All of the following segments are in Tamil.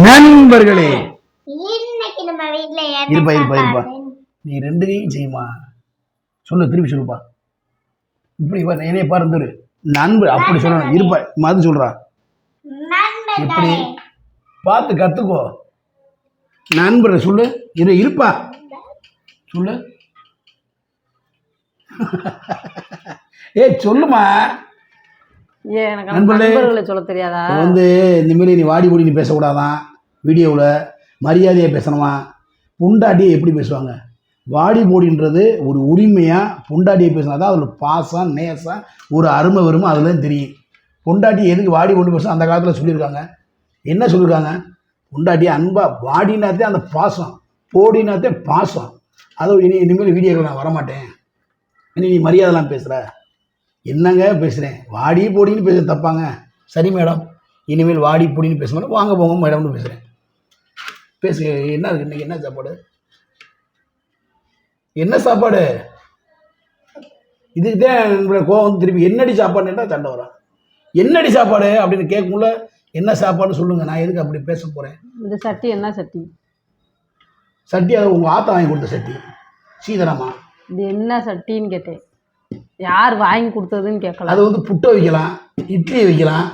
நண்பர்களே இன்னைக்கு நம்ம வீட்ல இருப்பா இருப்பா இருப்பா நீ ரெண்டு கையும் செய்யுமா சொல்லு திருப்பி சொல்லுப்பா இப்படி என்னைய பாரு நண்பர் அப்படி சொல்லணும் இருப்பா மது சொல்றா இப்படி பார்த்து கத்துக்கோ நண்பரை சொல்லு இருப்பா சொல்லு சொல்லுமா நண்பர்களை சொல்ல தெரியாதா வந்து இந்த மாதிரி நீ வாடி ஓடி நீ பேசக்கூடாதான் வீடியோவில் மரியாதையாக பேசணுமா பொண்டாட்டியை எப்படி பேசுவாங்க வாடி போடின்றது ஒரு உரிமையாக பொண்டாட்டியை பேசினா தான் அதில் பாசம் நேசம் ஒரு அருமை வருமோ அதுதான் தெரியும் பொண்டாட்டி எதுக்கு வாடி போடி பேசணும் அந்த காலத்தில் சொல்லியிருக்காங்க என்ன சொல்லியிருக்காங்க பொண்டாட்டி அன்பாக வாடினாத்தே அந்த பாசம் போடினாத்தே பாசம் அதுவும் இனிமேல் வீடியோவில் நான் வரமாட்டேன் நீ மரியாதைலாம் பேசுகிற என்னங்க பேசுகிறேன் வாடி போடின்னு பேச தப்பாங்க சரி மேடம் இனிமேல் வாடி போடின்னு பேச மாட்டேன் வாங்க போங்க மேடம்னு பேசுகிறேன் பேசு என்ன இருக்குது இன்றைக்கி என்ன சாப்பாடு என்ன சாப்பாடு இதுக்கு தான் என்னோட கோவம் வந்து திருப்பி என்னடி சாப்பாடுன்னா சண்டை வரும் என்னடி சாப்பாடு அப்படின்னு கேட்கும்ல என்ன சாப்பாடுன்னு சொல்லுங்கள் நான் எதுக்கு அப்படி பேச போகிறேன் இந்த சட்டி என்ன சட்டி சட்டி அது உங்கள் ஆத்தா வாங்கி கொடுத்த சட்டி சீதனமா இது என்ன சட்டின்னு கேட்டேன் யார் வாங்கி கொடுத்ததுன்னு கேட்கலாம் அது வந்து புட்டை வைக்கலாம் இட்லி வைக்கலாம்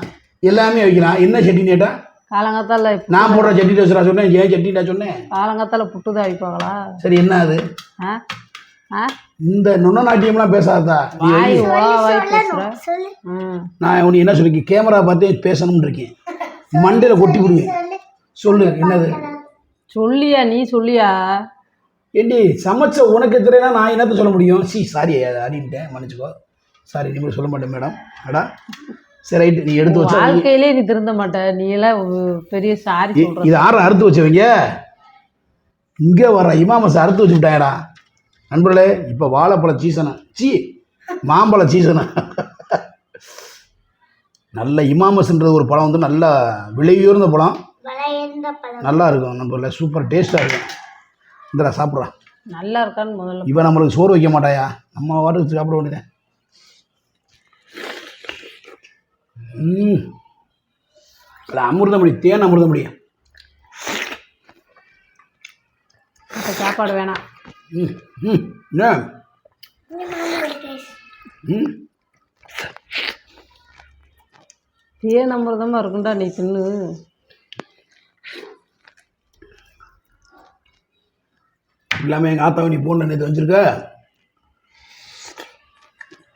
எல்லாமே வைக்கலாம் என்ன சட்டின்னு கேட்டால் காலங்காத்தால நான் போடுற சட்டி வச்சுரா சொன்னேன் ஏன் சட்டின்டா சொன்னேன் காலங்காத்தால புட்டு தான் வைப்பாங்களா சரி என்ன அது இந்த நுண்ண நாட்டியம்லாம் பேசாதா நான் உனக்கு என்ன சொல்லி கேமரா பார்த்தே பேசணும்னு இருக்கேன் மண்டையில் கொட்டி விடுவேன் சொல்லு என்னது சொல்லியா நீ சொல்லியா ஏண்டி சமைச்ச உனக்கு தெரியல நான் என்னத்த சொல்ல முடியும் சாரி அடின்ட்டேன் மன்னிச்சுக்கோ சாரி நீ சொல்ல மாட்டேன் மேடம் அடா சரி ரைட்டு நீ எடுத்து வச்ச வாழ்க்கையிலே நீ திருந்த மாட்ட நீ எல்லாம் பெரிய சாரி இது யாரும் அறுத்து வச்சவங்க இங்கே வர இமாமஸ் அறுத்து வச்சு விட்டாயடா நண்பர்களே இப்போ வாழைப்பழ சீசனா மாம்பழ சீசனா நல்ல இமாமஸ்ன்றது ஒரு பழம் வந்து நல்ல விலை உயர்ந்த பழம் நல்லா இருக்கும் நண்பர்களே சூப்பர் டேஸ்ட்டாக இருக்கும் இந்த சாப்பிட்றான் நல்லா இருக்கான்னு முதல்ல இவன் நம்மளுக்கு சோறு வைக்க மாட்டாயா நம்ம வாட்டுக்கு சாப்பிட வேண்டியதேன் அமிர்தமணி தேன் அமிர்தமணி சாப்பாடு வேணாம் தேன் அமிர்தமா இருக்குண்டா நீ தின்னு இல்லாமல் எங்கள் ஆத்தாவை நீ போன நேற்று வச்சுருக்க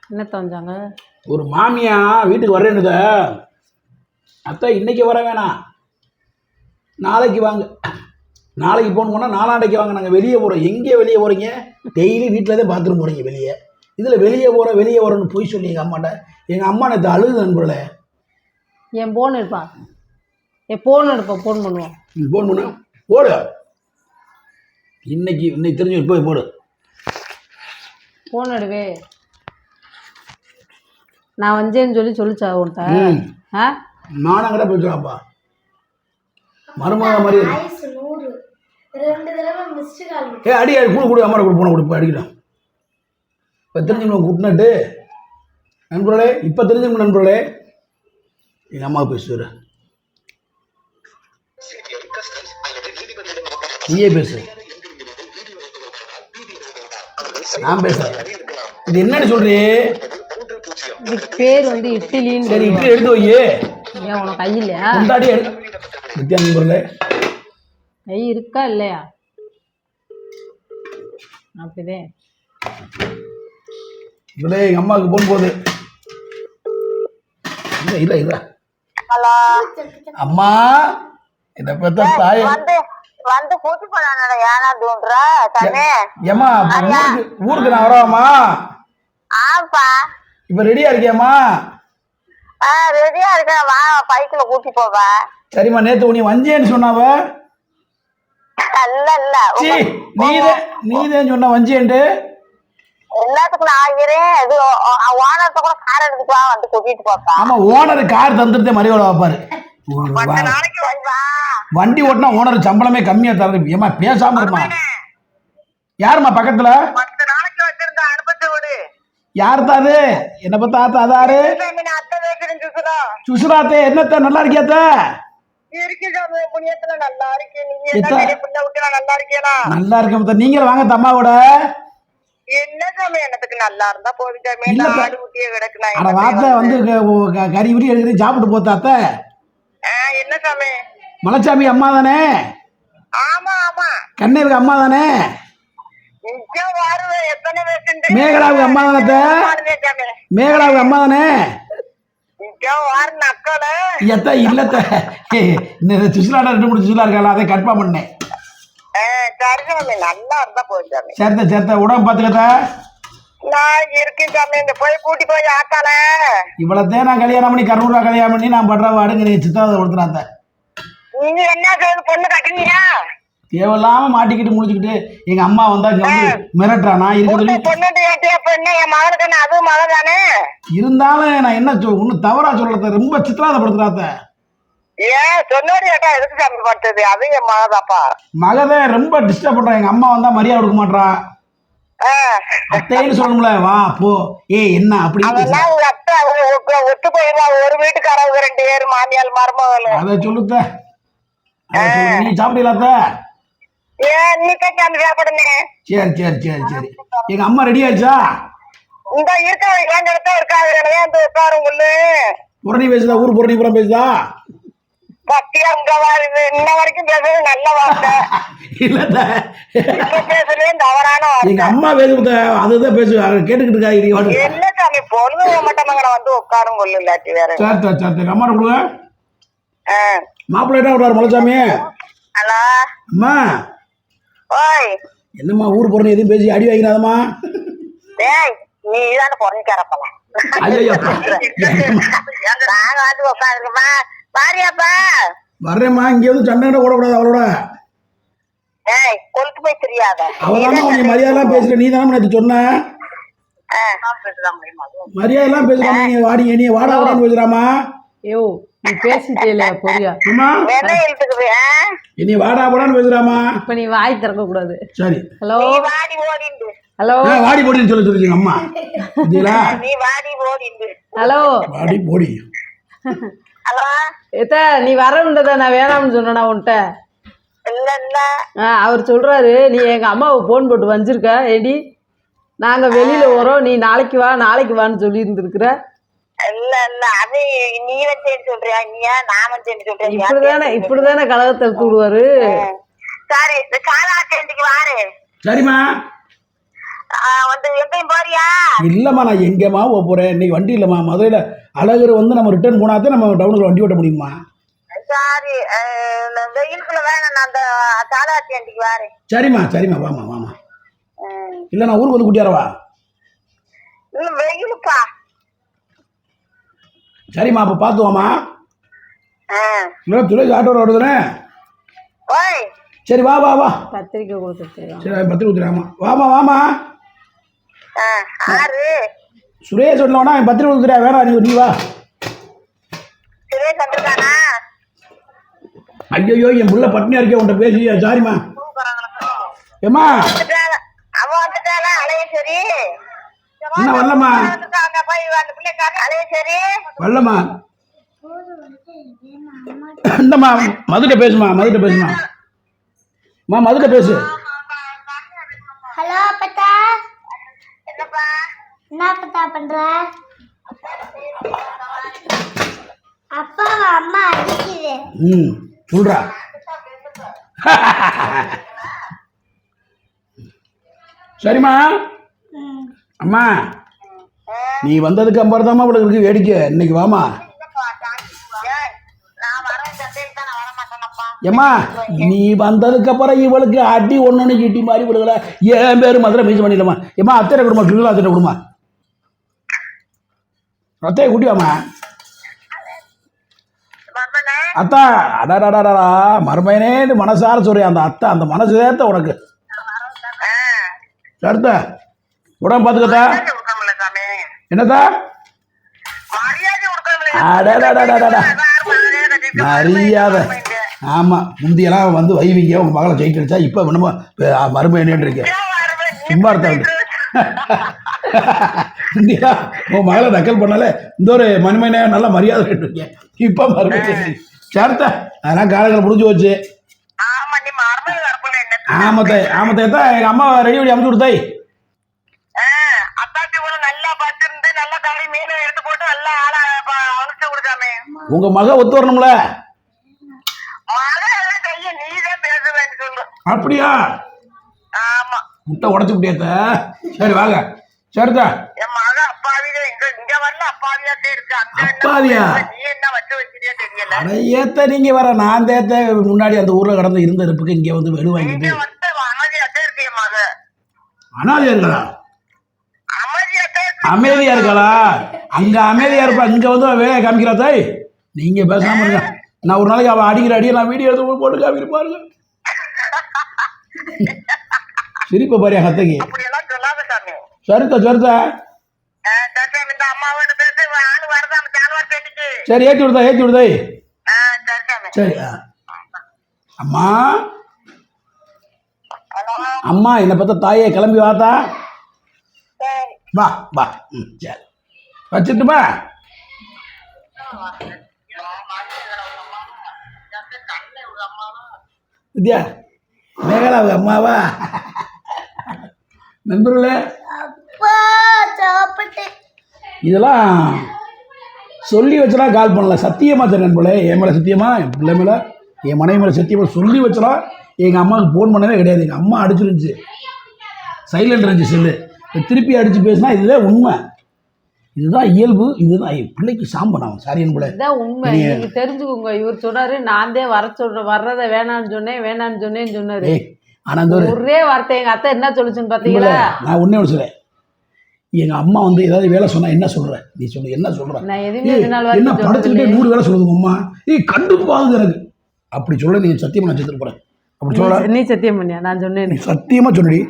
என்னத்த வந்தாங்க ஒரு மாமியா வீட்டுக்கு வரேன்னுத அத்தை இன்னைக்கு வர வேணாம் நாளைக்கு வாங்க நாளைக்கு போகணும் போனால் நாளாண்டைக்கு வாங்க நாங்கள் வெளியே போகிறோம் எங்கே வெளியே போகிறீங்க டெய்லி வீட்டில் தான் பாத்ரூம் போகிறீங்க வெளியே இதில் வெளியே வரோன்னு போய் சொல்லி எங்கள் அம்மாட்ட எங்கள் அம்மா நேற்று அழுது நண்பர்களே என் ஃபோன் எடுப்பா ஃபோன் எடுப்போம் ஃபோன் பண்ணுவோம் ஃபோன் பண்ணு போடு இன்னைக்கு தெரிஞ்சு போய் போடு ஃபோன் எடுவே நான் வந்தேன்னு சொல்லிச்சா உன்ட்ட நானும் கூட பேசுகிறாப்பா மருமக மாதிரி அடி கொடு அம்மா கொடு போன கொடுப்பா அடிக்கலாம் இப்போ தெரிஞ்சுக்கணும் கூட்டினட்டு நண்பர்களே இப்போ தெரிஞ்சுக்கணும் நண்பர்களே எங்கள் அம்மாவுக்கு பேசுகிற நீயே பேசு நான் பேசுறேன் இது என்னன்னு சொல்றீ பேர் வந்து இட்லின்னு சரி இட்லி எடுத்து வையே ஏன் உனக்கு கை இல்லையா முன்னாடி நண்பர்களே கை இருக்கா இல்லையா அப்படிதே இல்லை எங்கள் அம்மாவுக்கு போகும்போது இல்லை அம்மா இதை பத்த தாய் வந்து கூட்டி போனானடா ஏனா தூண்ற தனே ஏமா ஊருக்கு நான் வரவாமா ஆப்பா இப்ப ரெடியா இருக்கியாமா ரெடியா இருக்கேன் வா பைக்ல கூட்டி போவா சரிம்மா நேத்து உனி வஞ்சேன்னு சொன்னாவ இல்ல நீதான் சொன்ன வஞ்சேன்ட்டு எல்லாத்துக்கும் நான் ஆகிறேன் இது ஓனர்ட்ட கூட கார் எடுத்துட்டு வா வந்து கூட்டிட்டு போப்பா ஆமா ஓனர் கார் தந்துட்டு மறியோட வைப்பாரு நாளைக்கு வா வண்டி ஓட்டினா ஓனர் சம்பளமே கம்மியா தரது ஏமா பேசாம இருமா யாருமா பக்கத்துல நாளைக்கு வச்சிருந்த அனுப்பி விடு யார் தாது என்ன பத்தா அதாரு சுசுராத்தே என்னத்த நல்லா இருக்கியாத்த இருக்கு சாமி புண்ணியத்துல நல்லா இருக்கேன். நீங்க என்ன எத்த- பெரிய புண்ணை விட்டு நான் நல்லா இருக்கேனா? நல்லா இருக்கேன் மத்த. நீங்களும் வாங்க தம்மாவோட. என்ன சாமி எனக்கு நல்லா இருந்தா போதும் சாமி. இல்ல நான் பா- ஆடு ஊட்டியே கிடக்கு நான் அட என்ன வாத்த செய்ய வந்து கறி உரி எடுக்கிறேன் சாப்பிட்டு போத்தாத்த. என்ன சாமி? மலைச்சாமி அம்மா தானே? ஆமா ஆமா கண்ணேவுக்கு அம்மா தானே? இங்க வருவேன் எத்தனை பேசுண்டு மேகலாவுக்கு அம்மா தானே? சாமி மேகலாவுக்கு அம்மா தானே? இங்க வாரு நக்கல எத்த இல்லத்த. இந்த சுசிலாட 2 3 சுசிலா இருக்கால அதை கன்ஃபார்ம் பண்ணேன். சரி சாமி நல்லா இருந்தா போதும் சாமி. சேர்த்த சேர்த்த உடம்பு பார்த்துக்கத்த. நான் இருக்கேன் சாமி. இந்த போய் கூட்டி போய் ஆக்கால இவ்வளோத்தே நான் கல்யாணம் பண்ணி கருணூரா கல்யாணம் பண்ணி நான் படுற வாடுங்க நீ சித்தாவதை கொடுத்துறாத்த. நீங்க என்ன செய்யுது பொண்ணு கட்டுனீங்க? தேவையில்லாம மாட்டிக்கிட்டு முடிச்சுக்கிட்டு எங்க அம்மா வந்தா இங்க வந்து மிரட்டுறா. நான் இருக்கிறது பொண்ணு ஏற்றிய பொண்ணு என் மகனுக்கு என்ன அதுவும் மகன் தானே? இருந்தாலும் நான் என்ன ஒன்னும் தவறா சொல்றத ரொம்ப சித்திராதப்படுத்துறாத்த. ஏன் சொன்னோடு ஏட்டா எதுக்கு சாமி படுத்தது? அது என் மகதாப்பா. மகதை ரொம்ப டிஸ்டர்ப் பண்றான். எங்க அம்மா வந்தா மரியாதை கொடுக்க மாட்டா. அத்தைன்னு சொல்லணும்ல. வா போ என்ன அப்படி அதெல்லாம் உங்க அத்தை ஒத்து போயிருவா. ஒரு வீட்டுக்காரவங்க 2 பேர் மாமியால் மருமகள். அதை சொல்லுத்த. நீ சாப்பிடலாத்த? ஏன் இன்னைக்கே சாமி சாப்பிடுங்க. சரி சரி சரி சரி. எங்க அம்மா ரெடி ஆயிடுச்சா? இந்த இருக்க என் இடத்த இருக்காது. இந்த உட்காருங்கன்னு புரணி பேசுதா? ஊர் புரணி புறம் பேசுதா? பத்தியா இங்க வருது. இன்ன வரைக்கும் பேசுறது நல்ல வார்த்தை. இல்லத்த இப்ப பேசுறதே தவறான எங்க வார்த்தை. அம்மா பேசுத அதுதான் பேசு. கேட்டுக்கிட்டு இருக்கா? என்ன சாமி பொண்ணு மட்டமங்கட வந்து உட்காரும் கொள்ளு இல்லாட்டி வேற. சரி சரி எங்க அம்மா கொடுங்க. ஆ. மாப்பிள்ளை என்ன விடுறாரு மலைச்சாமி? ஹலோ அம்மா ஓய் என்னம்மா ஊர் புறணி எதுவும் பேசி அடி வைக்கிறாதம்மா? டேய் நீ தானே பொறஞ்சிக்காரப்பல. ஐயோ நாங்க வந்து உட்காந்துருக்கோமா பாரியாப்பா. வர்றேம்மா. இங்க வந்து சண்டை ஓடக்கூடாது அவளோட. ஏய் கொளுத்து போய் தெரியாத. அவதாம்மா கொஞ்சம் மரியாதைலாம் பேசுற. நீ தானே நேற்று சொன்ன மரியாதைலாம் பேசுறாமா? நீங்க வாடிங்க நீ வாடா வாடான்னு பேசுறாமா? ஐயோ நீ பேசிட்டே இல்லையா பொரியா? அம்மா வெள்ளை இழுத்துக்குது. நீ வாடா வாடான்னு பேசுறாமா? இப்ப நீ வாய் திறக்க கூடாது. சரி. ஹலோ நீ வாடி ஓடிண்டு. ஹலோ வாடி போடின்னு சொல்லிச்சுங்க அம்மா. புரியுதா? நீ வாடி ஓடிண்டு. ஹலோ வாடி போடி. ஹலோ எத்த நீ வரணுன்றத நான் வேணாம்னு சொன்னேனா உன்கிட்ட? இல்ல இல்ல அவர் சொல்றாரு நீ எங்க அம்மாவை போன் போட்டு வஞ்சிருக்க. ஏடி நாங்க வெளியில வரோம் நீ நாளைக்கு வா நாளைக்கு வான்னு சொல்லி இருந்திருக்கிற. இல்ல இல்ல அது நீ வச்சேன்னு சொல்றியா? நீயா நான் வச்சேன்னு சொல்றியா? இப்படிதானே கழகத்தை எடுத்து விடுவாரு. சரி இந்த காலாச்சேந்திக்கு வாரு. சரிம்மா. வந்து எங்கேயும் போறியா? இல்லம்மா நான் எங்கேம்மா போக போறேன். இன்னைக்கு வண்டி இல்லம்மா. மதுரையில அழகர் வந்து நம்ம ரிட்டர்ன் போனாதான் நம்ம டவுனுக்கு வண்டி ஓட்ட முடியுமா? சரி வெயிலுக்குள்ள வேணாம். நான் அந்த காலாச்சேந்திக்கு வாரு. சரிம்மா சரிம்மா வாமா வாமா. இல்லை நான் ஊருக்கு வந்து கூட்டியாரவா? இன்னும் வெயிலுப்பா. சரிம்மா அப்போ பார்த்து வாமா. இல்லை துளசி ஆட்டோ வருதுனே. ஓய் சரி வா வா வா. பத்திரிக்கை கொடுத்துருக்கோம். சரி பத்திரிக்கை கொடுத்துறாமா. வாமா வாமா. ஆறு சுரேஷ் சொல்லணும்னா பத்திரிக்கை கொடுத்துறா. வேணா நீ வா. சுரேஷ் வந்துருக்கானா? ஐயோ என் புள்ள பட்னியா இருக்கே உன்ட்ட பேசி. சாரிம்மா. ஏம்மா அவன் வந்துட்டாளா? அலையேஸ்வரி என்ன வரலம்மா? அலையேஸ்வரி வரலம்மா. இந்தம்மா மதுட்ட பேசுமா. மதுட்ட பேசுமா. மதுட்ட பேசு. ஹலோ அப்பத்தா. என்னப்பா? என்ன அப்பத்தா பண்ற? அப்பா அம்மா அடிக்குது. சொல்றா. சரிம்மா. அம்மா நீ வந்ததுக்கு அப்புறம் இவளுக்கு இருக்கு வேடிக்கை. இன்னைக்கு வாமா. நான் வரேன் சந்தைக்கு தான். நான் வர மாட்டேனப்பா. ஏம்மா நீ வந்ததுக்கு அப்புறம் இவளுக்கு அடி ஒண்ணு கிட்டி மாதிரி விடுதல. என் பேரு மதுரை மீஸ் பண்ணிடலாமா? ஏம்மா அத்தையை கொடுமா. சுற்றுலா அத்தையை கொடுமா. அத்தையை கூட்டிவாமா. அத்தா அடாடாடாடா மருமையனே மனசார சொல்றேன். அந்த அத்தை அந்த மனசு சேர்த்த உனக்கு. சரித்த உடம்பு பார்த்துக்கத்தா. என்னத்தா? அடாடாடாடாடா மரியாதை. ஆமாம் முந்தியெல்லாம் வந்து வைவிங்க உங்கள் மகளை ஜெயிட்டு அடிச்சா. இப்போ என்னமோ மருமையனேன்னு இருக்கு. சும்மா இருந்தா முந்தியா உன் மகளை நக்கல் பண்ணாலே இந்த ஒரு மணிமணியாக நல்லா மரியாதை கேட்டுருக்கேன். இப்போ மருமை சேர்த்த அதெல்லாம் காலங்கள் முடிஞ்சு வச்சு. ஆமா நீ மறந்து வரப்போல என்ன ஆமத்தை தான் எங்கள் அம்மா ரெடி பண்ணி அமுச்சு கொடுத்தாய். அத்தாச்சி கூட நல்லா பார்த்துருந்து நல்லா கறி மீன் எடுத்து போட்டு நல்லா ஆளை அனுப்பிச்சு கொடுக்காமே. உங்க மக ஒத்து வரணும்ல. மழை எல்லாம் கைய நீதான் பேசுவேன்னு சொல்லு. அப்படியா? ஆமா முட்டை உடச்சு விட்டியாத்த. சரி வாங்க சரிதா. என் மக அப்பாவியா இங்க வரல அப்பாவியாத்தே இருக்கு. அப்பாவியா? நீ என்ன வச்சு வச்சிருக்கியா தெரியல. அட ஏத்த நீங்க வர நான் தேத்த முன்னாடி அந்த ஊர்ல கடந்து இருந்த இருப்புக்கு இங்க வந்து வெடு வாங்கிட்டு இங்க வந்து அமைதியாத்தே இருக்கு என் மக. அனாதையா இருக்கலாம். அமைதியாத்தே இருக்கு. அமைதியா இருக்காளா? அங்க அமைதியா இருப்பா, இங்க வந்து அவ வேலையை காமிக்கிறா தாய். நீங்க பேசாம இருங்க. நான் ஒரு நாளைக்கு அவன் அடிக்கிற அடியை நான் வீடியோ எடுத்து போட்டு காமிக்கிற பாருங்க. சிரிப்ப பாரு என் அத்தைக்கு. அப்படியெல்லாம் சொல்லாத சாமி. சரித்தா இந்த அம்மாவோட பேச ஆளு வரதான் ஜானுவார் பேட்டிக்கு. சரி ஏற்றி விடுதாய். சரி சாமி. சரி அம்மா என்னை பத்த தாயே கிளம்பி வாத்தா. சரி வா சரி வச்சுட்டுமா. வித்யா மேகலா அவங்க அம்மாவா? நண்பர்களே அப்பா சாப்பிட்டு இதெல்லாம் சொல்லி வச்சலாம் கால் பண்ணல. சத்தியமா சார் நண்பர்களே, என் மேலே சத்தியமா, என் பிள்ளை மேலே, என் மனைவி மேலே சத்தியமா சொல்லி வச்சலாம். எங்கள் அம்மாவுக்கு ஃபோன் பண்ணவே கிடையாது. எங்கள் அம்மா அடிச்சிருந்துச்சு, சைலண்ட் இருந்துச்சு செல்லு. திருப்பி அடித்து பேசினா இதுதான் உண்மை, இதுதான் இயல்பு, இதுதான் பிள்ளைக்கு சாம்பனாகும். சாரி நண்பர்களே, இதுதான் உண்மை. நீங்க தெரிஞ்சுக்கோங்க. இவர் சொன்னாரு நான் தான் வர்றதை வேணான்னு சொன்னேன்னு சொன்னாரு. ஆனால் அந்த ஒரே வார்த்தை எங்க அத்தை என்ன சொல்லுச்சுன்னு பாத்தீங்களா? நான் ஒன்னே ஒன்று சொல்றேன். எங்க அம்மா வந்து ஏதாவது வேலை சொன்னா என்ன சொல்ற, நீ சொல்லு என்ன சொல்ற. நான் எதுவுமே என்ன படத்துக்கிட்டே 100 வேலை சொல்லுது அம்மா. கண்டுப்பாகுது எனக்கு. அப்படி சொல்ல நீ சத்தியமா நான் செத்துட்டு போறேன். அப்படி சொல்ல நீ சத்தியம் பண்ணியா? நான் சொன்னேன். நீ சத்தியமா சொன்னடி.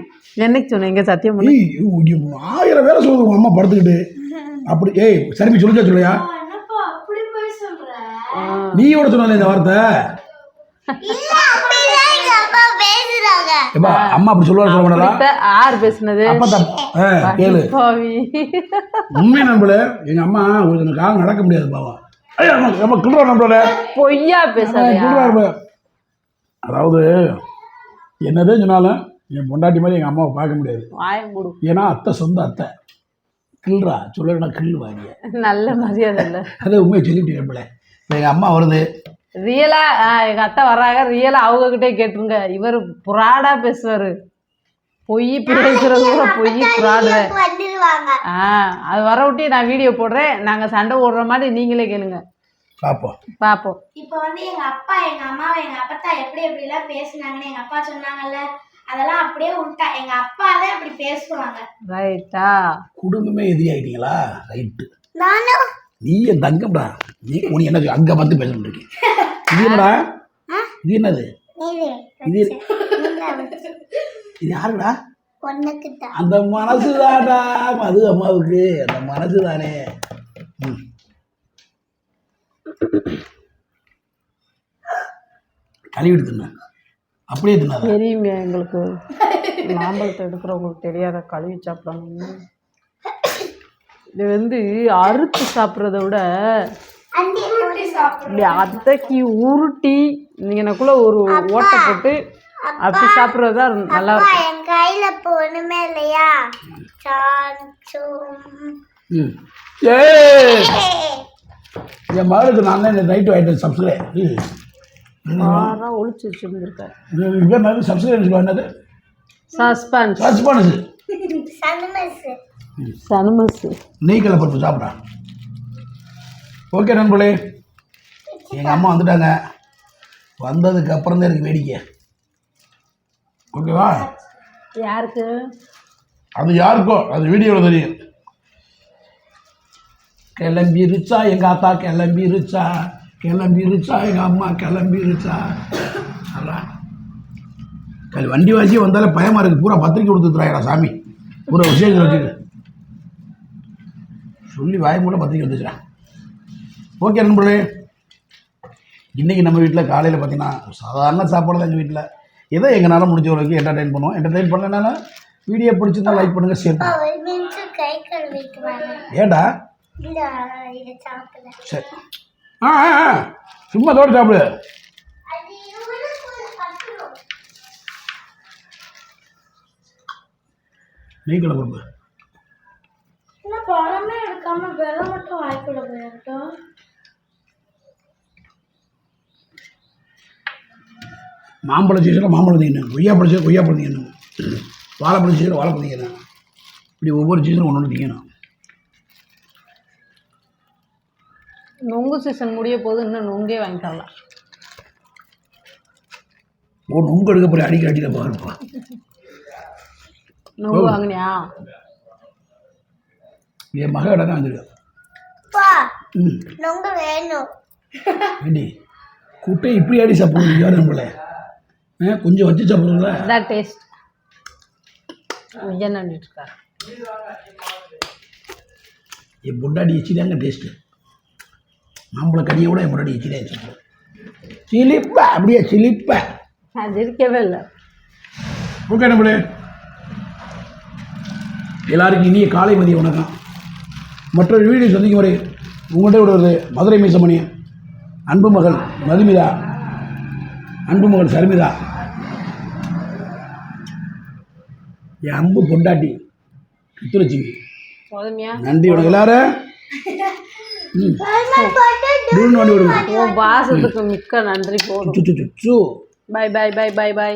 என்னைக்கு சொன்னேன்? இங்க சத்தியம் பண்ணி 1000 வேலை சொல்லுது உங்க அம்மா படுத்துக்கிட்டு. அப்படி சரி சொல்லிச்சா சொல்லையா? என்னப்பா அப்படி போய் சொல்ற? நீ எவ்வளோ சொன்ன இந்த வார்த்தை? இல்ல அப்படிதான் எங்க அப்பா பேசுறாங்க. எப்பா அம்மா அப்படி சொல்லுவாரு சொல்ல மாட்டா? யார் பேசுனது? அப்பா கேளு. உண்மை நம்பல எங்க அம்மா ஒரு காலம் நடக்க முடியாது பாவம். நம்ம கிண்டுறா நம்பல பொய்யா பேசுறாரு. அதாவது என்னதே சொன்னாலும் என் பொண்டாட்டி மாதிரி எங்கள் அம்மாவை பார்க்க முடியாது. ஏன்னா அத்தை சொந்த அத்தை. கிள்றா சொல்லணும்னா கிள்ளு வாங்க. நல்ல மரியாதை இல்லை. அதே உண்மையை சொல்லிட்டு நம்பல. இப்போ எங்கள் அம்மா வருது ரியலா, எங்கள் அத்தை வர்றாங்க ரியலா, அவங்ககிட்டே கேட்டுருங்க. இவர் புராடா பேசுவார். பொய் பேசுறது கூட பொய் புராடு. அது வர விட்டி நான் வீடியோ போடுறேன். நாங்கள் சண்டை ஓடுற மாதிரி நீங்களே கேளுங்க, பார்ப்போம். இப்போ வந்து எங்க அப்பா எங்க அம்மாவை எங்க அப்பா எப்படிலாம் பேசுனாங்கன்னு எங்க அப்பா சொன்னாங்கல்ல, அதெல்லாம் அப்படியே விட்டா. எங்க அப்பா தான் அப்படி பேசுவாங்க. ரைட்டா? குடும்பமே எதிரி ஆகிட்டீங்களா? ரைட்டு. நானும் நீ என் தங்கம்டா. நீ என்ன அங்கே பார்த்து பேசணும் இருக்கேன். இது என்னடா? இது என்னது? இது யாருடா? அந்த மனசு தான்டா மது அம்மாவுக்கு. அந்த மனசு தானே. கழுவிட்டு தின்ன அப்படியே தின்னாத. தெரியுமே எங்களுக்கு. மாம்பழத்தை எடுக்கிறவங்களுக்கு தெரியாத கழுவி சாப்பிடணும். இது வந்து அறுத்து சாப்பிட்றத விட இப்படி அத்தைக்கு உருட்டி எனக்குள்ள ஒரு ஓட்டை போட்டு அப்படி சாப்பிட்றது தான் நல்லா இருக்கும். என் கையில இப்போ ஒண்ணுமே இல்லையா? என் மகளுக்கு நான் தான் நைட்டு ஆகிட்டேன். சப்ஸ்கிரைப் ஒழிச்சு வச்சுருந்துருக்கேன். சப்ஸ்கிரைப் என்னது? சனுமஸ் நெய்க்கலை பருப்பு சாப்பிட்றா. ஓகே நண்பர்களே, எங்கள் அம்மா வந்துட்டாங்க. வந்ததுக்கு அப்புறம் தான் எனக்கு வேடிக்கை. ஓகேவா? யாருக்கு? அது யாருக்கோ அது வீடியோவில் தெரியும். கிளம்பிருச்சா எங்கள் அத்தா, கிளம்பிருச்சா எங்கள் அம்மா, கிளம்பிருச்சா. அதான் வண்டி வாசி வந்தாலே பயமாக இருக்குது. பூரா பத்திரிக்கை கொடுத்துட்றாங்கடா சாமி. பூரா விஷயங்கள் வச்சுக்க சொல்லி வாய் மூலம் பத்திரிக்கை வந்துச்சுடா. ஓகே நண்பர்களே, இன்றைக்கி நம்ம வீட்டில் காலையில் பார்த்தீங்கன்னா சாதாரண சாப்பாடு தான். எங்கள் வீட்டில் ஏதோ எங்களால் முடிஞ்ச வரைக்கும் என்டர்டெயின் பண்ணுவோம். என்டர்டெயின் பண்ணனால வீடியோ பிடிச்சிருந்தா லைக் பண்ணுங்கள், ஷேர் பண்ணுங்கள். ஏண்டா? சரி. சும்மா தோடு சாப்பிடு. நெய் கடை பொறுப்பு. இன்னும் பழமே எடுக்காம வெலை மட்டும் வாய்க்குள்ள போயிருக்கோம். மாம்பழம் சீசனில் மாம்பழம் தீங்கணும், கொய்யாப்பழம் சீசன் கொய்யாப்பழம் தீங்கணும், வாழைப்பழம் சீசனில் வாழைப்பழம் தீங்கணும். இப்படி ஒவ்வொரு சீசனும் ஒன்று ஒன்று தீங்கணும். நொங்கு சீசன் முடிய போது இன்னும் நொங்கே வாங்கி தரலாம். நொங்கு எடுக்க போய் அடிக்க அடிக்க பாருப்பா. நொங்கு வாங்கினியா? என் மக இடம் தான் வந்துருக்கு. நொங்கு வேணும். வேண்டி குட்டை இப்படி அடி சாப்பிடுங்க யாரும் நம்மள கொஞ்சம் வச்சு சாப்பிடுங்களா? இதான் டேஸ்ட். என்ன இருக்காரு என் பொண்டாடி எச்சிதாங்க டேஸ்ட்டு. மாம்பழ கடியை விட என் பொண்டாடி எச்சிதான் வச்சுருக்கோம். சிலிப்பா அப்படியே சிலிப்பா. அது இருக்கவே இல்லை. ஓகே நம்மளே எல்லாருக்கும் இனிய காலை மதிய வணக்கம். மற்றொரு வீடியோ சந்திக்கும் வரை உங்கள்கிட்ட விடுவது மதுரை மீசமணி, அன்பு மகள் மதுமிதா, அன்பு மகள் சர்மிதா, என் அன்பு பொண்டாட்டி முத்துலட்சுமி. போதுமையா? நன்றி வணக்கம் எல்லாரும். உன் பாசத்துக்கு மிக்க நன்றி. போதும். சு bye bye bye bye by.